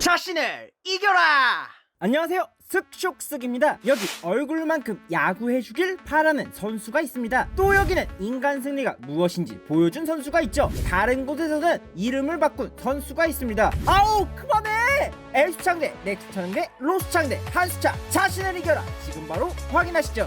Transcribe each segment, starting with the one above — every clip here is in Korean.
자신을 이겨라. 안녕하세요, 슥쇽슥입니다. 여기 얼굴만큼 야구해주길 바라는 선수가 있습니다. 또 여기는 인간 승리가 무엇인지 보여준 선수가 있죠. 다른 곳에서는 이름을 바꾼 선수가 있습니다. 아우 그만해! 엘수창 대 넥스창 대 로스창 대 한수창, 자신을 이겨라. 지금 바로 확인하시죠.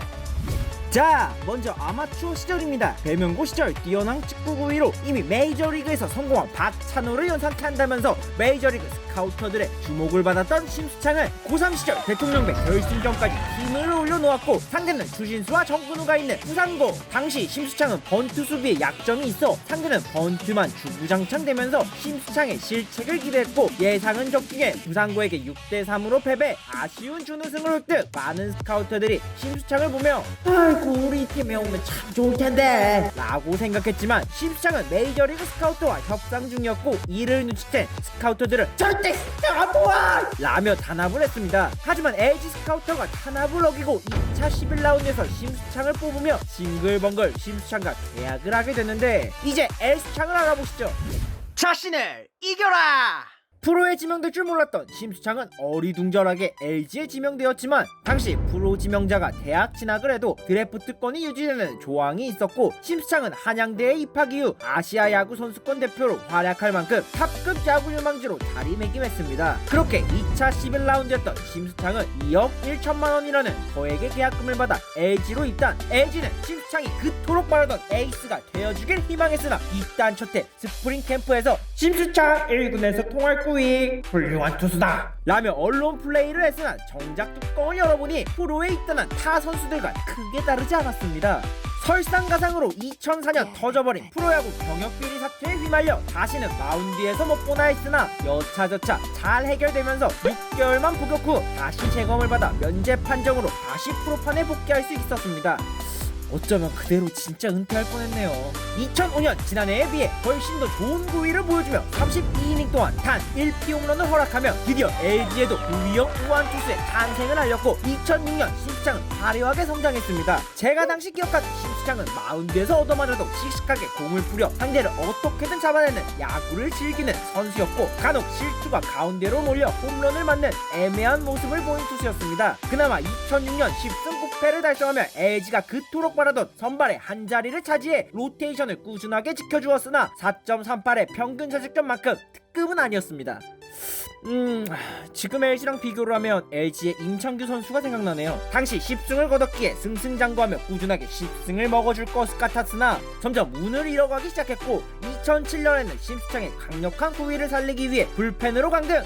자, 먼저 아마추어 시절입니다. 배명고 시절 뛰어난 직구 구위로 이미 메이저리그에서 성공한 박찬호를 연상케 한다면서 메이저리그 스카우터들의 주목을 받았던 심수창은 고3 시절 대통령배 결승전까지 팀을 올려놓았고, 상대는 추신수와 정근우가 있는 부산고. 당시 심수창은 번트 수비에 약점이 있어 상대는 번트만 주구장창되면서 심수창의 실책을 기대했고, 예상은 적중해 부산고에게 6대3으로 패배, 아쉬운 준우승을 획득. 많은 스카우터들이 심수창을 보며 아이고 우리 팀에 오면 참 좋을텐데 라고 생각했지만, 심수창은 메이저리그 스카우터와 협상 중이었고, 이를 눈치챈 스카우터들은 절대 심수창 안 도와! 라며 단합을 했습니다. 하지만 LG 스카우터가 탄압을 어기고 2차 11라운드에서 심수창을 뽑으며 싱글벙글 심수창과 계약을 하게 됐는데, 이제 L수창을 알아보시죠. 자신을 이겨라. 프로에 지명될 줄 몰랐던 심수창은 어리둥절하게 LG에 지명되었지만, 당시 프로 지명자가 대학 진학을 해도 드래프트권이 유지되는 조항이 있었고, 심수창은 한양대에 입학 이후 아시아 야구 선수권 대표로 활약할 만큼 탑급 야구 유망주로 자리매김했습니다. 그렇게 2차 11라운드였던 심수창은 2억 1천만 원이라는 거액의 계약금을 받아 LG로 입단. LG는 심수창이 그토록 바라던 에이스가 되어주길 희망했으나, 입단 첫해 스프링 캠프에서 심수창 1군에서 통할 꾸이 훌륭한 투수다 라며 언론 플레이를 했으나, 정작 뚜껑을 열어보니 프로에 입단한 타 선수들과 크게 다르지 않았습니다. 설상가상으로 2004년 터져버린 프로야구 병역비리 사태에 휘말려 다시는 마운드에서 못 보나 했으나, 여차저차 잘 해결되면서 6개월만 복역 후 다시 재검을 받아 면제 판정으로 다시 프로판에 복귀할 수 있었습니다. 어쩌면 그대로 진짜 은퇴할 뻔했네요. 2005년 지난해에 비해 훨씬 더 좋은 구위를 보여주며 32이닝 동안 단 1피 홈런을 허락하며 드디어 LG에도 구위형 우완 투수의 탄생을 알렸고, 2006년 심수창은 화려하게 성장했습니다. 제가 당시 기억하는 심수창은 마운드에서 얻어맞아도 씩씩하게 공을 뿌려 상대를 어떻게든 잡아내는 야구를 즐기는 선수였고, 간혹 실투가 가운데로 몰려 홈런을 맞는 애매한 모습을 보인 투수였습니다. 그나마 2006년 10승 9패를 달성하며 LG가 그토록 바라던 선발의 한 자리를 차지해 로테이션을 꾸준하게 지켜주었으나, 4.38의 평균 자책점만큼 특급은 아니었습니다. 지금 LG랑 비교를 하면 LG의 임창규 선수가 생각나네요. 당시 10승을 거뒀기에 승승장구하며 꾸준하게 10승을 먹어줄 것 같았으나, 점점 운을 잃어가기 시작했고, 2007년에는 심수창의 강력한 구위를 살리기 위해 불펜으로 강등.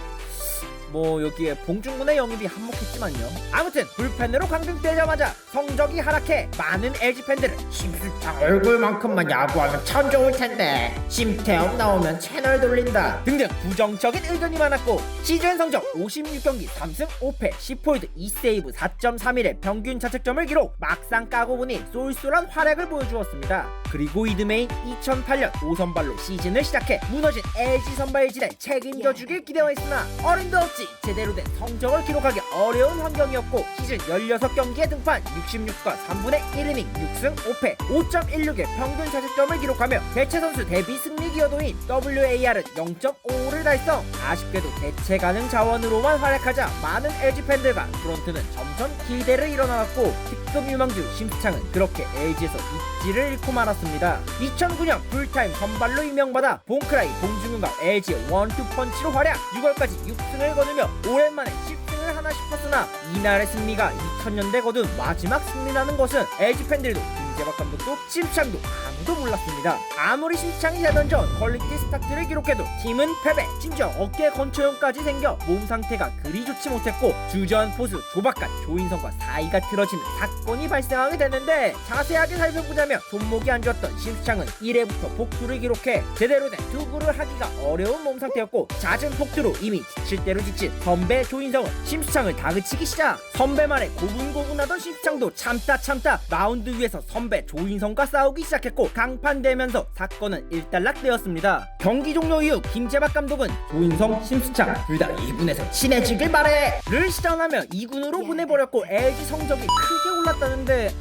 여기에 봉중근의 영입이 한몫했지만요. 아무튼 불펜으로 강등되자마자 성적이 하락해 많은 LG 팬들은 심수창 얼굴만큼만 야구하면 참 좋을텐데, 심태형 나오면 채널 돌린다 등등 부정적인 의견이 많았고, 시즌 성적 56경기 3승 5패 10홀드 2세이브 4.31의 평균 자책점을 기록. 막상 까고 보니 쏠쏠한 활약을 보여주었습니다. 그리고 이듬해인 2008년 5선발로 시즌을 시작해 무너진 LG 선발진에 책임져주길 기대했으나, 어림도 없이 제대로 된 성적을 기록하기 어려운 환경이었고, 시즌 16경기에 등판 66과 3분의 1이닝 6승 5패 5.16의 평균 자책점을 기록하며 대체 선수 대비 승리 기여도인 WAR은 0.55를 달성. 아쉽게도 대체 가능 자원으로만 활약하자 많은 LG 팬들과 프런트는 점점 기대를 잃어나갔고, 특급 유망주 심수창은 그렇게 LG에서 입지를 잃고 말았습니다. 2009년 풀타임 선발로 임명받아 봉크라이 봉중근과 LG의 원투 펀치로 활약. 6월까지 6승을 거두며 오랜만에 10승을 하나 싶었으나, 이날의 승리가 2000년대 거둔 마지막 승리라는 것은 LG 팬들도 김재박 감독도 심수창도 아무도 몰랐습니다. 아무리 심수창이 되던전 퀄리티 스타트를 기록해도 팀은 패배, 심지어 어깨 건초형까지 생겨 몸 상태가 그리 좋지 못했고, 주전 포수 조박간 조인성과 사이가 틀어지는 사건이 발생하게 됐는데, 자세하게 살펴보자면 손목이 안 좋았던 심수창은 1회부터 폭투를 기록해 제대로 된 투구를 하기가 어려운 몸 상태였고, 잦은 폭투로 이미 지칠 대로 지친 선배 조인성은 심수창을 다그치기 시작. 선배 말에 고분고분하던 심수창도 참다 마운드 위에서 선배 조인성과 싸우기 시작했고, 강판되면서 사건은 일단락되었습니다. 경기 종료 이후 김재박 감독은 조인성, 심수창 둘 다 2군에서 친해지길 바래를 시전하며 2군으로 보내버렸고, LG 성적이 크게 올랐다는데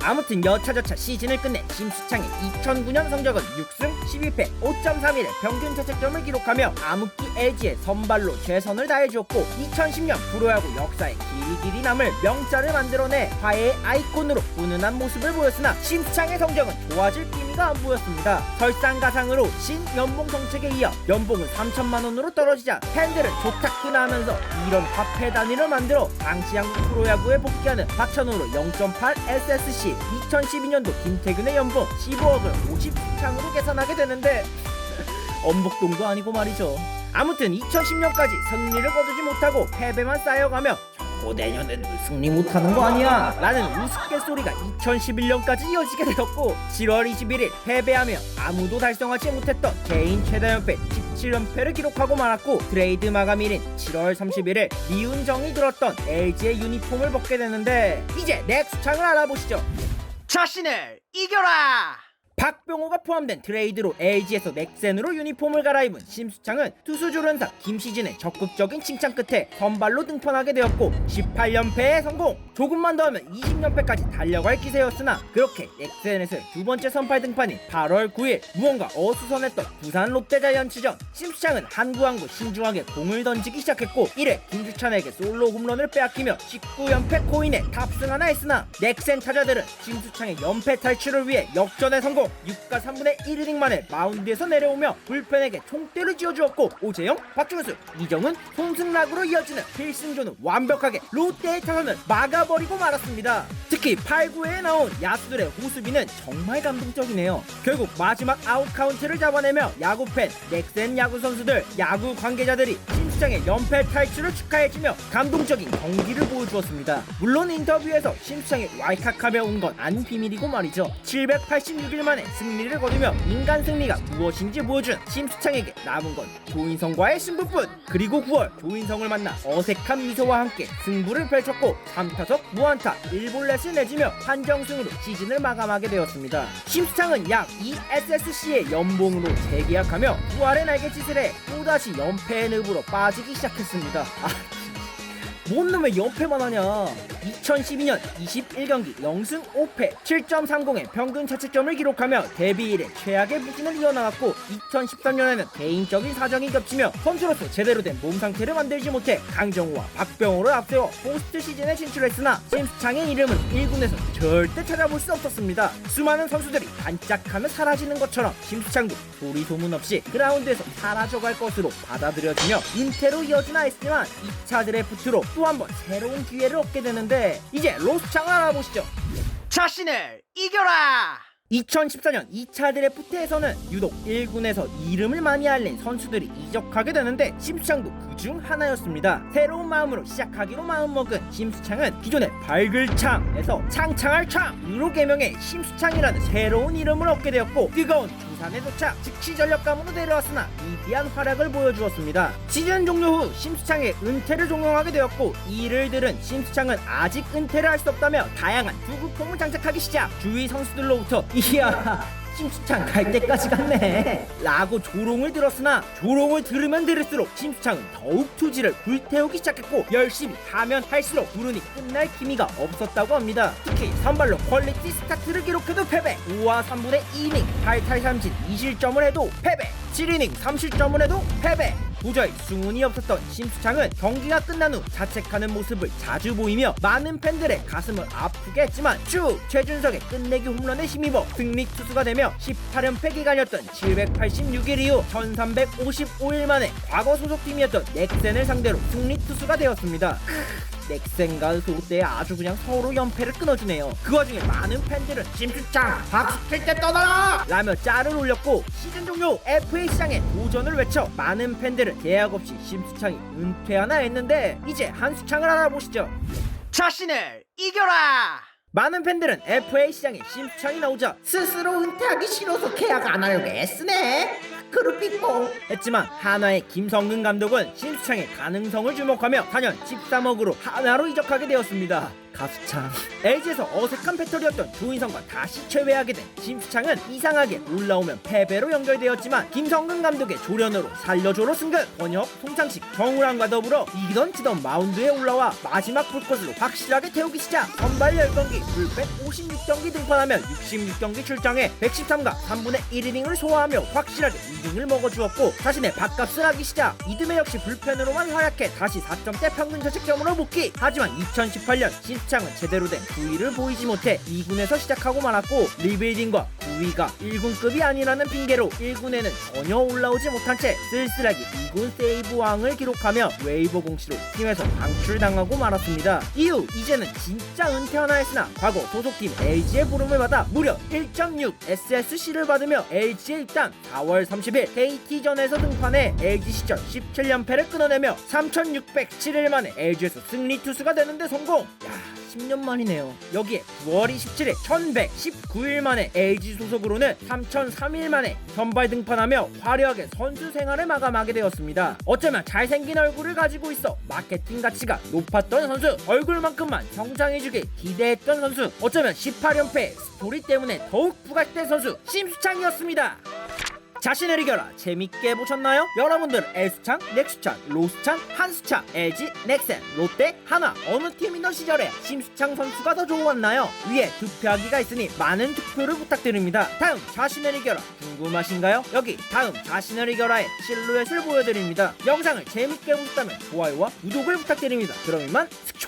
아무튼 여차저차 시즌을 끝내 심수창의 2009년 성적은 6승 12패 5.31의 평균 자책점을 기록하며 암흑기 LG의 선발로 최선을 다해주었고 2010년 프로야구 역사에 길이 남을 명자를 만들어내 화해의 아이콘으로 훈훈한 모습을 보였으나 심수창의 성적은 좋아질 기미가 안 보였습니다. 설상가상으로 신연봉 정책에 이어 연봉은 3천만 원으로 떨어지자 팬들은 좋다구나 하면서 이런 화폐 단위를 만들어 당시 한국 프로야구에 복귀하는 박찬호로 0.8 SSC 2012년도 김태균의 연봉 15억을 50창으로 계산하게 되는데 엄복동도 아니고 말이죠. 아무튼 2010년까지 승리를 거두지 못하고 패배만 쌓여가며 저거 내년에도 승리 못하는 거 아니야? 라는 우스갯소리가 2011년까지 이어지게 되었고 7월 21일 패배하며 아무도 달성하지 못했던 개인 최다 연패 17연패를 기록하고 말았고 트레이드 마감일인 7월 31일 미운정이 들었던 LG의 유니폼을 벗게 되는데 이제 넥수창을 알아보시죠. 자신을 이겨라. 박병호가 포함된 트레이드로 LG에서 넥센으로 유니폼을 갈아입은 심수창은 투수 조련사 김시진의 적극적인 칭찬 끝에 선발로 등판하게 되었고 18연패에 성공! 조금만 더 하면 20연패까지 달려갈 기세였으나 그렇게 넥센에서의 두 번째 선발 등판인 8월 9일 무언가 어수선했던 부산 롯데자이언츠전 심수창은 한구항구 신중하게 공을 던지기 시작했고 1회 김주찬에게 솔로 홈런을 빼앗기며 19연패 코인에 탑승하나 했으나 넥센 타자들은 심수창의 연패 탈출을 위해 역전에 성공! 6과 3분의 1이닝 만에 마운드에서 내려오며 불펜에게 총대를 쥐어주었고 오재영, 박준수, 이정은, 손승락으로 이어지는 필승조는 완벽하게 롯데의 타선을 막아버리고 말았습니다. 특히 8, 9회에 나온 야수들의 호수비는 정말 감동적이네요. 결국 마지막 아웃 카운트를 잡아내며 야구팬, 넥센 야구 선수들, 야구 관계자들이 심수창의 연패 탈출을 축하해주며 감동적인 경기를 보여주었습니다. 물론 인터뷰에서 심수창이 왈칵하며 온 건 안 비밀이고 말이죠. 786일 만에 승리를 거두며 인간 승리가 무엇인지 보여준 심수창에게 남은 건 조인성과의 승부뿐. 그리고 9월 조인성을 만나 어색한 미소와 함께 승부를 펼쳤고 3타석 무안타 1볼넷을 내주며 한정승으로 시즌을 마감하게 되었습니다. 심수창은 약 2SSC의 연봉으로 재계약하며 9월의 날개짓을 해 또다시 연패의 늪으로 빠지기 시작했습니다. 뭔 놈의 연패만 하냐. 2012년 21경기 0승 5패 7.30의 평균 자책점을 기록하며 데뷔 이래 최악의 부진을 이어나갔고 2013년에는 개인적인 사정이 겹치며 선수로서 제대로 된 몸 상태를 만들지 못해 강정호와 박병호를 앞세워 포스트 시즌에 진출했으나 심수창의 이름은 1군에서 절대 찾아볼 수 없었습니다. 수많은 선수들이 반짝하며 사라지는 것처럼 심수창도 소리 소문 없이 그라운드에서 사라져갈 것으로 받아들여지며 은퇴로 이어지나 했지만 2차 드래프트로 또 한 번 새로운 기회를 얻게 되는데 이제 로스창을 알아보시죠. 자신을 이겨라. 2014년 2차 드래프트에서는 유독 1군에서 이름을 많이 알린 선수들이 이적하게 되는데 심수창도 그중 하나였습니다. 새로운 마음으로 시작하기로 마음먹은 심수창은 기존의 발글창에서 창창할 창으로 개명해 심수창이라는 새로운 이름을 얻게 되었고 뜨거운 부산에 도착 즉시 전력감으로 내려왔으나 미비한 활약을 보여주었습니다. 시즌 종료 후 심수창의 은퇴를 종용하게 되었고 이를 들은 심수창은 아직 은퇴를 할 수 없다며 다양한 투구폼을 장착하기 시작. 주위 선수들로부터 이야 심수창 갈 때까지 갔네 라고 조롱을 들었으나 조롱을 들으면 들을수록 심수창은 더욱 투지를 불태우기 시작했고 열심히 하면 할수록 부르니 끝날 기미가 없었다고 합니다. 특히 선발로 퀄리티 스타트를 기록해도 패배, 5와 3분의 2이닝 8탈 3진 2실점을 해도 패배, 7이닝 3실점을 해도 패배. 도저히 승운이 없었던 심수창은 경기가 끝난 후 자책하는 모습을 자주 보이며 많은 팬들의 가슴을 아프게 했지만 쭉 최준석의 끝내기 홈런에 힘입어 승리 투수가 되며 18연패 기간이었던 786일 이후 1355일 만에 과거 소속팀이었던 넥센을 상대로 승리 투수가 되었습니다. 넥센과 롯데에 아주 그냥 서로 연패를 끊어주네요. 그 와중에 많은 팬들은 심수창 박수 칠 때 떠나라! 라며 짤을 올렸고 시즌 종료 FA 시장에 도전을 외쳐 많은 팬들은 계약 없이 심수창이 은퇴하나 했는데 이제 한수창을 알아보시죠. 자신을 이겨라. 많은 팬들은 FA 시장에 심수창이 나오자 스스로 은퇴하기 싫어서 계약 안 하려고 애쓰네 그룹비뽕 했지만 한화의 김성근 감독은 심수창의 가능성을 주목하며 4년 13억으로 한화로 이적하게 되었습니다. 가수창. LG에서 어색한 배터리였던 조인성과 다시 최회하게 된 심수창은 이상하게 올라오면 패배로 연결되었지만 김성근 감독의 조련으로 살려줘로 승급. 번역 송창식 정우랑과 더불어 이기던 지던 마운드에 올라와 마지막 불꽃으로 확실하게 태우기 시작. 선발 10경기 불펜 56경기 등판하며 66경기 출장해 113과 3분의 1이닝을 소화하며 확실하게 이닝을 먹어주었고 자신의 밥값을 하기 시작. 이듬해 역시 불펜으로만 활약해 다시 4점대 평균 자책점으로 복귀. 하지만 2018년 심수창은 제대로 된 9위를 보이지 못해 2군에서 시작하고 말았고 리빌딩과 9위가 1군급이 아니라는 핑계로 1군에는 전혀 올라오지 못한 채 쓸쓸하게 2군 세이브왕을 기록하며 웨이버 공시로 팀에서 방출당하고 말았습니다. 이후 이제는 진짜 은퇴하나 했으나 과거 소속팀 LG의 부름을 받아 무려 1.6 SSC를 받으며 LG에 입단. 4월 30일 KT전에서 등판해 LG 시절 17연패를 끊어내며 3607일 만에 LG에서 승리 투수가 되는데 성공. 10년 만이네요. 여기에 9월 27일 1119일 만에 LG 소속으로는 3003일 만에 선발 등판하며 화려하게 선수 생활을 마감하게 되었습니다. 어쩌면 잘생긴 얼굴을 가지고 있어 마케팅 가치가 높았던 선수, 얼굴만큼만 성장해주길 기대했던 선수, 어쩌면 18연패 스토리 때문에 더욱 부각된 선수 심수창이었습니다. 자신을 이겨라 재밌게 보셨나요? 여러분들 S창, 넥스창, 로스창, 한수창, LG, 넥센, 롯데, 하나 어느 팀이던 시절에 심수창 선수가 더 좋았나요? 위에 투표하기가 있으니 많은 투표를 부탁드립니다. 다음 자신을 이겨라 궁금하신가요? 여기 다음 자신을 이겨라의 실루엣을 보여드립니다. 영상을 재밌게 보셨다면 좋아요와 구독을 부탁드립니다. 그럼 이만 스큐.